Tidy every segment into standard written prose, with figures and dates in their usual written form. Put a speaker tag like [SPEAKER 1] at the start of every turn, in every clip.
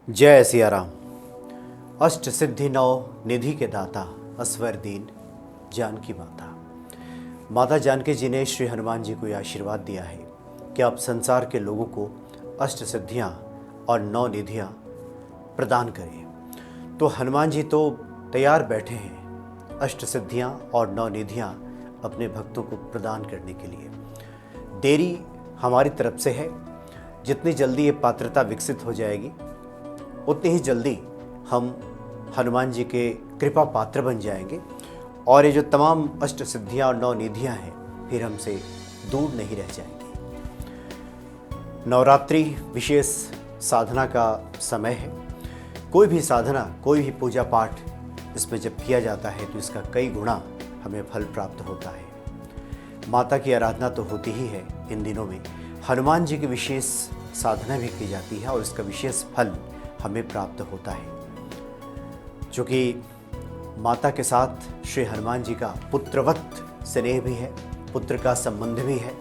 [SPEAKER 1] जय सिया राम। अष्ट सिद्धि नौ निधि के दाता असवर दीन जानकी माता। माता जानकी जी ने श्री हनुमान जी को यह आशीर्वाद दिया है कि आप संसार के लोगों को अष्ट सिद्धियाँ और नौ निधियाँ प्रदान करें। तो हनुमान जी तो तैयार बैठे हैं अष्ट सिद्धियाँ और नौ निधियाँ अपने भक्तों को प्रदान करने के लिए। देरी हमारी तरफ से है, जितनी जल्दी ये पात्रता विकसित हो जाएगी उतनी ही जल्दी हम हनुमान जी के कृपा पात्र बन जाएंगे और ये जो तमाम अष्ट सिद्धियाँ और नौ निधियाँ हैं फिर हमसे दूर नहीं रह जाएंगी। नवरात्रि विशेष साधना का समय है। कोई भी साधना, कोई भी पूजा पाठ इसमें जब किया जाता है तो इसका कई गुना हमें फल प्राप्त होता है। माता की आराधना तो होती ही है। इन दिनों में हनुमान जी की विशेष साधना भी की जाती है और इसका विशेष फल हमें प्राप्त होता है। चूँकि माता के साथ श्री हनुमान जी का पुत्रवत स्नेह भी है, पुत्र का संबंध भी है,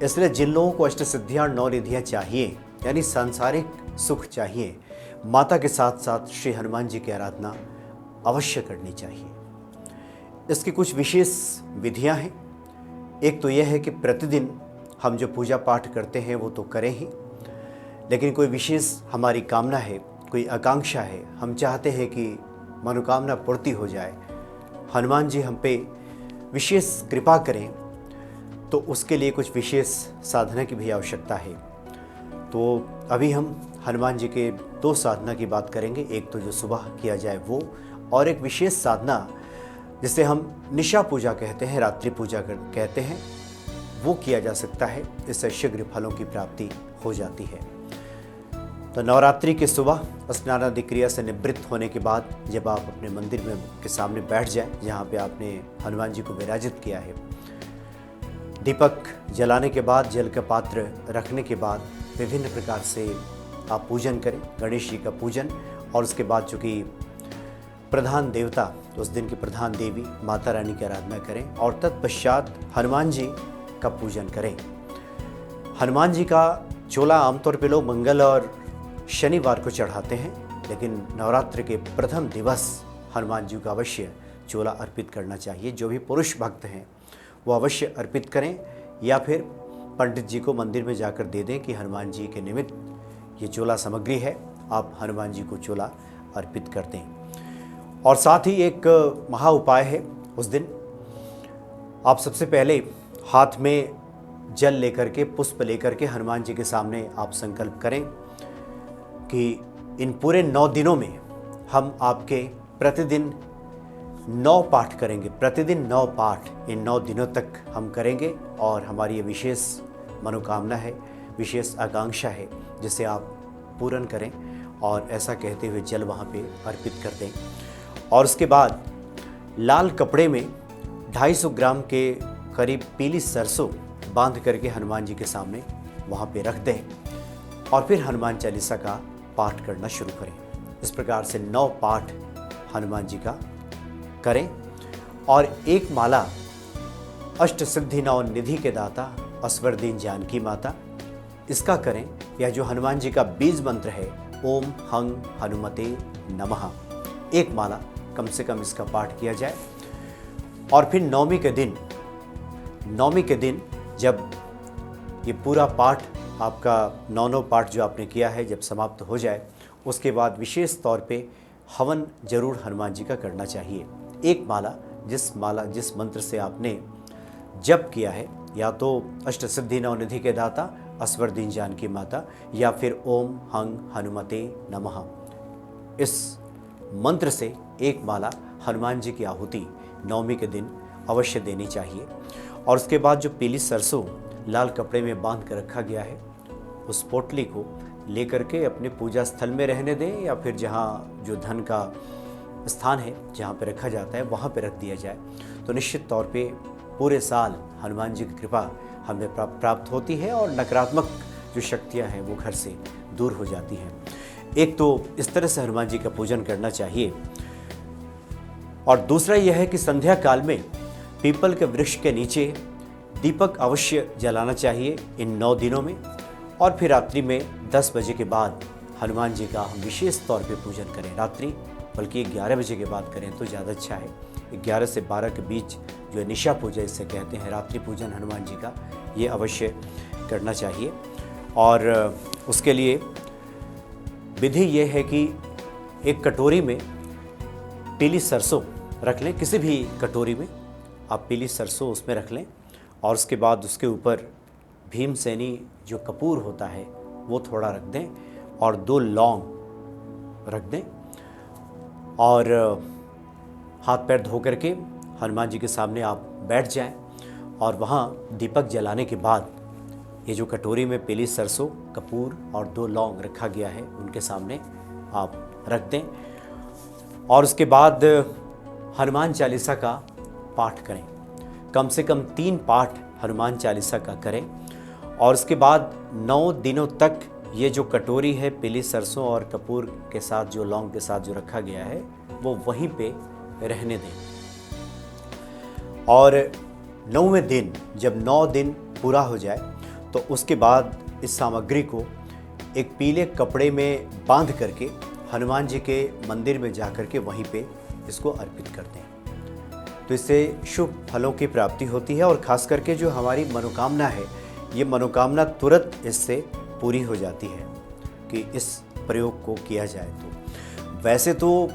[SPEAKER 1] इसलिए जिन लोगों को अष्ट सिद्धियाँ और नौ निधियाँ चाहिए, यानी सांसारिक सुख चाहिए, माता के साथ साथ श्री हनुमान जी की आराधना अवश्य करनी चाहिए। इसकी कुछ विशेष विधियाँ हैं। एक तो यह है कि प्रतिदिन हम जो पूजा पाठ करते हैं वो तो करें ही, लेकिन कोई विशेष हमारी कामना है, कोई आकांक्षा है, हम चाहते हैं कि मनोकामना पूर्ति हो जाए, हनुमान जी हम पे विशेष कृपा करें, तो उसके लिए कुछ विशेष साधना की भी आवश्यकता है। तो अभी हम हनुमान जी के दो साधना की बात करेंगे। एक तो जो सुबह किया जाए वो, और एक विशेष साधना जिसे हम निशा पूजा कहते हैं, रात्रि पूजा कहते हैं, वो किया जा सकता है। इससे शीघ्र फलों की प्राप्ति हो जाती है। तो नवरात्रि के सुबह स्नान आदि क्रिया से निवृत्त होने के बाद जब आप अपने मंदिर में के सामने बैठ जाएं, जहाँ पे आपने हनुमान जी को विराजित किया है, दीपक जलाने के बाद, जल का पात्र रखने के बाद विभिन्न प्रकार से आप पूजन करें, गणेश जी का पूजन, और उसके बाद चूँकि प्रधान देवता, उस दिन की प्रधान देवी माता रानी की आराधना करें और तत्पश्चात हनुमान जी का पूजन करें। हनुमान जी का चोला आमतौर पे लोग मंगल और शनिवार को चढ़ाते हैं, लेकिन नवरात्र के प्रथम दिवस हनुमान जी को अवश्य चोला अर्पित करना चाहिए। जो भी पुरुष भक्त हैं वो अवश्य अर्पित करें, या फिर पंडित जी को मंदिर में जाकर दे दें कि हनुमान जी के निमित्त ये चोला सामग्री है, आप हनुमान जी को चोला अर्पित कर दें। और साथ ही एक महा उपाय है। उस दिन आप सबसे पहले हाथ में जल लेकर के, पुष्प लेकर के हनुमान जी के सामने आप संकल्प करें कि इन पूरे 9 दिनों में हम आपके प्रतिदिन 9 पाठ करेंगे। प्रतिदिन 9 पाठ इन 9 दिनों तक हम करेंगे, और हमारी ये विशेष मनोकामना है, विशेष आकांक्षा है, जिसे आप पूर्ण करें। और ऐसा कहते हुए जल वहाँ पे अर्पित कर दें, और उसके बाद लाल कपड़े में 250 ग्राम के करीब पीली सरसों बांध करके हनुमान जी के सामने वहाँ पे रख दें, और फिर हनुमान चालीसा का पाठ करना शुरू करें। इस प्रकार से 9 पाठ हनुमान जी का करें, और एक माला अष्ट सिद्धि नौ निधि के दाता असवर दीन जानकी माता, इसका करें। या जो हनुमान जी का बीज मंत्र है, ओम हंग हनुमते नमः, एक माला कम से कम इसका पाठ किया जाए। और फिर नवमी के दिन जब ये पूरा पाठ आपका 9 पाठ जो आपने किया है जब समाप्त हो जाए, उसके बाद विशेष तौर पे हवन जरूर हनुमान जी का करना चाहिए। एक माला जिस मंत्र से आपने जप किया है, या तो अष्ट सिद्धि नौ निधि के दाता असवर दीन जानकी माता, या फिर ओम हंग हनुमते नमः, इस मंत्र से एक माला हनुमान जी की आहुति नवमी के दिन अवश्य देनी चाहिए। और उसके बाद जो पीली सरसों लाल कपड़े में बांध कर रखा गया है, उस पोटली को लेकर के अपने पूजा स्थल में रहने दें, या फिर जहाँ जो धन का स्थान है जहाँ पे रखा जाता है वहाँ पे रख दिया जाए। तो निश्चित तौर पे पूरे साल हनुमान जी की कृपा हमें प्राप्त होती है, और नकारात्मक जो शक्तियाँ हैं वो घर से दूर हो जाती हैं। एक तो इस तरह से हनुमान जी का पूजन करना चाहिए, और दूसरा यह है कि संध्या काल में पीपल के वृक्ष के नीचे दीपक अवश्य जलाना चाहिए इन 9 दिनों में। और फिर रात्रि में 10 बजे के बाद हनुमान जी का हम विशेष तौर पे पूजन करें रात्रि, बल्कि 11 बजे के बाद करें तो ज़्यादा अच्छा है। 11 से 12 के बीच जो है निशा पूजा इससे कहते हैं, रात्रि पूजन हनुमान जी का, ये अवश्य करना चाहिए। और उसके लिए विधि ये है कि एक कटोरी में पीली सरसों रख लें, किसी भी कटोरी में आप पीली सरसों उसमें रख लें, और उसके बाद उसके ऊपर भीमसेनी जो कपूर होता है वो थोड़ा रख दें, और 2 लौंग रख दें, और हाथ पैर धो करके हनुमान जी के सामने आप बैठ जाएं, और वहाँ दीपक जलाने के बाद ये जो कटोरी में पीली सरसों, कपूर और 2 लौंग रखा गया है उनके सामने आप रख दें, और उसके बाद हनुमान चालीसा का पाठ करें। कम से कम 3 पाठ हनुमान चालीसा का करें, और उसके बाद 9 दिनों तक ये जो कटोरी है पीली सरसों और कपूर के साथ, जो लौंग के साथ जो रखा गया है, वो वहीं पे रहने दें। और 9वें दिन जब 9 दिन पूरा हो जाए तो उसके बाद इस सामग्री को एक पीले कपड़े में बांध करके हनुमान जी के मंदिर में जा कर के वहीं पे इसको अर्पित कर दें। तो इससे शुभ फलों की प्राप्ति होती है, और ख़ास करके जो हमारी मनोकामना है, ये मनोकामना तुरंत इससे पूरी हो जाती है कि इस प्रयोग को किया जाए। तो वैसे तो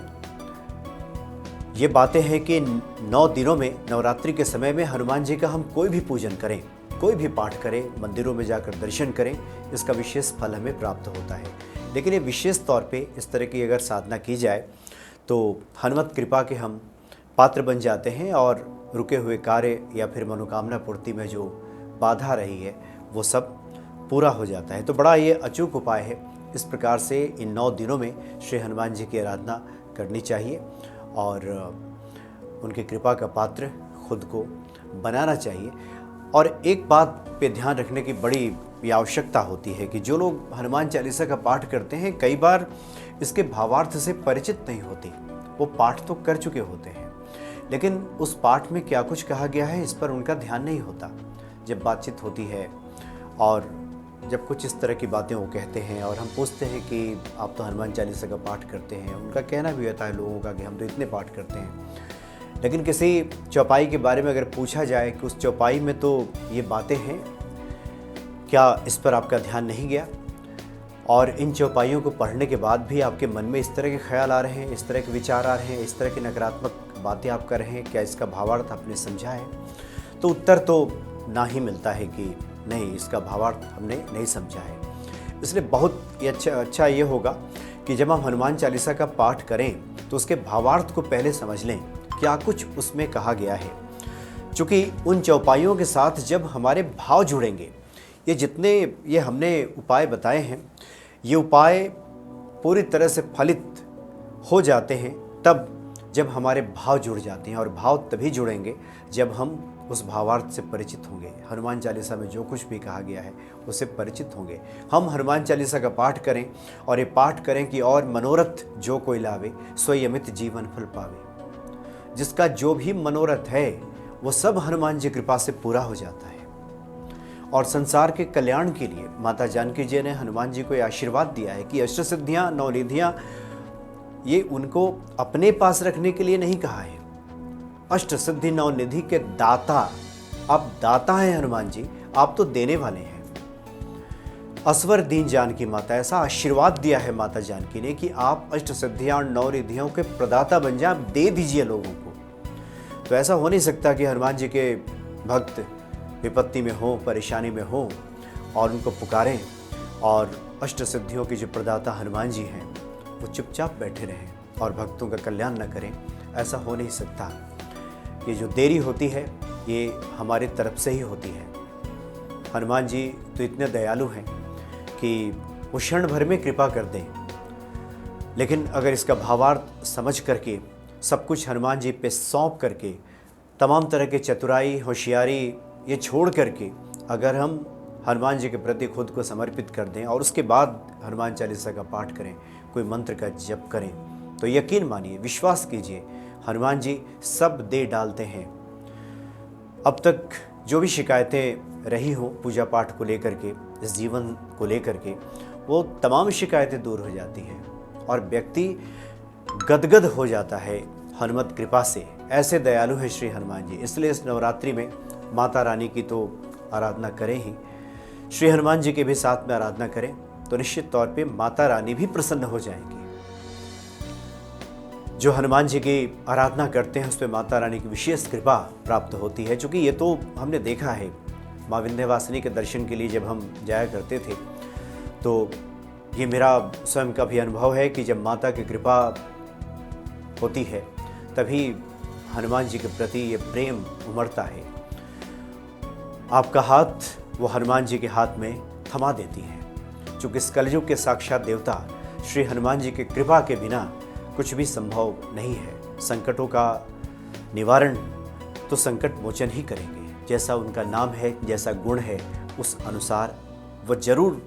[SPEAKER 1] ये बातें हैं कि 9 दिनों में, नवरात्रि के समय में हनुमान जी का हम कोई भी पूजन करें, कोई भी पाठ करें, मंदिरों में जाकर दर्शन करें, इसका विशेष फल हमें प्राप्त होता है। लेकिन ये विशेष तौर पे इस तरह की अगर साधना की जाए तो हनुमत कृपा के हम पात्र बन जाते हैं, और रुके हुए कार्य या फिर मनोकामना पूर्ति में जो बाधा रही है वो सब पूरा हो जाता है। तो बड़ा ये अचूक उपाय है। इस प्रकार से इन 9 दिनों में श्री हनुमान जी की आराधना करनी चाहिए, और उनकी कृपा का पात्र खुद को बनाना चाहिए। और एक बात पे ध्यान रखने की बड़ी आवश्यकता होती है कि जो लोग हनुमान चालीसा का पाठ करते हैं, कई बार इसके भावार्थ से परिचित नहीं होते। वो पाठ तो कर चुके होते हैं, लेकिन उस पाठ में क्या कुछ कहा गया है इस पर उनका ध्यान नहीं होता। जब बातचीत होती है और जब कुछ इस तरह की बातें वो कहते हैं और हम पूछते हैं कि आप तो हनुमान चालीसा का पाठ करते हैं, उनका कहना भी होता है लोगों का कि हम तो इतने पाठ करते हैं। लेकिन किसी चौपाई के बारे में अगर पूछा जाए कि उस चौपाई में तो ये बातें हैं, क्या इस पर आपका ध्यान नहीं गया? और इन चौपाइयों को पढ़ने के बाद भी आपके मन में इस तरह के ख्याल आ रहे हैं, इस तरह के विचार आ रहे हैं, इस तरह की नकारात्मक बातें आप कर रहे हैं, क्या इसका भावार्थ आपने समझा है? तो उत्तर तो ना ही मिलता है कि नहीं, इसका भावार्थ हमने नहीं समझा है। इसलिए बहुत ही अच्छा ये होगा कि जब हम हनुमान चालीसा का पाठ करें तो उसके भावार्थ को पहले समझ लें, क्या कुछ उसमें कहा गया है। क्योंकि उन चौपाइयों के साथ जब हमारे भाव जुड़ेंगे, ये जितने ये हमने उपाय बताए हैं, ये उपाय पूरी तरह से फलित हो जाते हैं तब जब हमारे भाव जुड़ जाते हैं, और भाव तभी जुड़ेंगे जब हम उस भावार्थ से परिचित होंगे। हनुमान चालीसा में जो कुछ भी कहा गया है उससे परिचित होंगे। हम हनुमान चालीसा का पाठ करें, और ये पाठ करें कि और मनोरथ जो कोई लावे सोई अमित जीवन फल पावे। जिसका जो भी मनोरथ है वो सब हनुमान जी कृपा से पूरा हो जाता है। और संसार के कल्याण के लिए माता जानकी जी ने हनुमान जी को ये आशीर्वाद दिया है कि अष्टसिद्धियाँ, 9 निधियाँ, ये उनको अपने पास रखने के लिए नहीं कहा है। अष्ट सिद्धि 9 निधि के दाता, आप दाता हैं हनुमान जी, आप तो देने वाले हैं। असवर दीन जानकी माता, ऐसा आशीर्वाद दिया है माता जानकी ने कि आप अष्ट सिद्धियां और 9 निधियों के प्रदाता बन जाए, आप दे दीजिए लोगों को। तो ऐसा हो नहीं सकता कि हनुमान जी के भक्त विपत्ति में हो, परेशानी में हो और उनको पुकारें, और अष्ट सिद्धियों के जो प्रदाता हनुमान जी हैं वो चुपचाप बैठे रहें और भक्तों का कल्याण न करें। ऐसा हो नहीं सकता। ये जो देरी होती है ये हमारे तरफ से ही होती है। हनुमान जी तो इतने दयालु हैं कि वो क्षण भर में कृपा कर दें, लेकिन अगर इसका भावार्थ समझ करके, सब कुछ हनुमान जी पे सौंप करके, तमाम तरह के चतुराई, होशियारी ये छोड़ करके अगर हम हनुमान जी के प्रति खुद को समर्पित कर दें और उसके बाद हनुमान चालीसा का पाठ करें, कोई मंत्र का जप करें, तो यकीन मानिए, विश्वास कीजिए, हनुमान जी सब दे डालते हैं। अब तक जो भी शिकायतें रही हो पूजा पाठ को लेकर के, इस जीवन को लेकर के, वो तमाम शिकायतें दूर हो जाती हैं और व्यक्ति गदगद हो जाता है हनुमत कृपा से। ऐसे दयालु है श्री हनुमान जी। इसलिए इस नवरात्रि में माता रानी की तो आराधना करें ही, श्री हनुमान जी के भी साथ में आराधना करें तो निश्चित तौर पे माता रानी भी प्रसन्न हो जाएंगी। जो हनुमान जी की आराधना करते हैं उस पर माता रानी की विशेष कृपा प्राप्त होती है। क्योंकि ये तो हमने देखा है, माँ विंध्यवासिनी के दर्शन के लिए जब हम जाया करते थे तो ये मेरा स्वयं का भी अनुभव है कि जब माता की कृपा होती है तभी हनुमान जी के प्रति ये प्रेम उमड़ता है। आपका हाथ वो हनुमान जी के हाथ में थमा देती हैं। चूँकि इस कलयुग के साक्षात देवता श्री हनुमान जी की कृपा के बिना कुछ भी संभव नहीं है। संकटों का निवारण तो संकट मोचन ही करेंगे। जैसा उनका नाम है, जैसा गुण है, उस अनुसार वो जरूर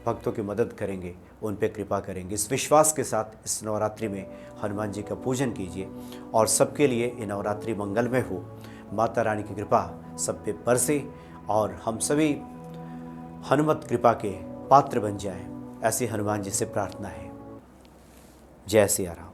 [SPEAKER 1] भक्तों की मदद करेंगे, उन पे कृपा करेंगे। इस विश्वास के साथ इस नवरात्रि में हनुमान जी का पूजन कीजिए और सबके लिए ये नवरात्रि मंगलमय हो। माता रानी की कृपा सब पे बरसे और हम सभी हनुमत कृपा के पात्र बन जाएं, ऐसी हनुमान जी से प्रार्थना है। जय सिया राम।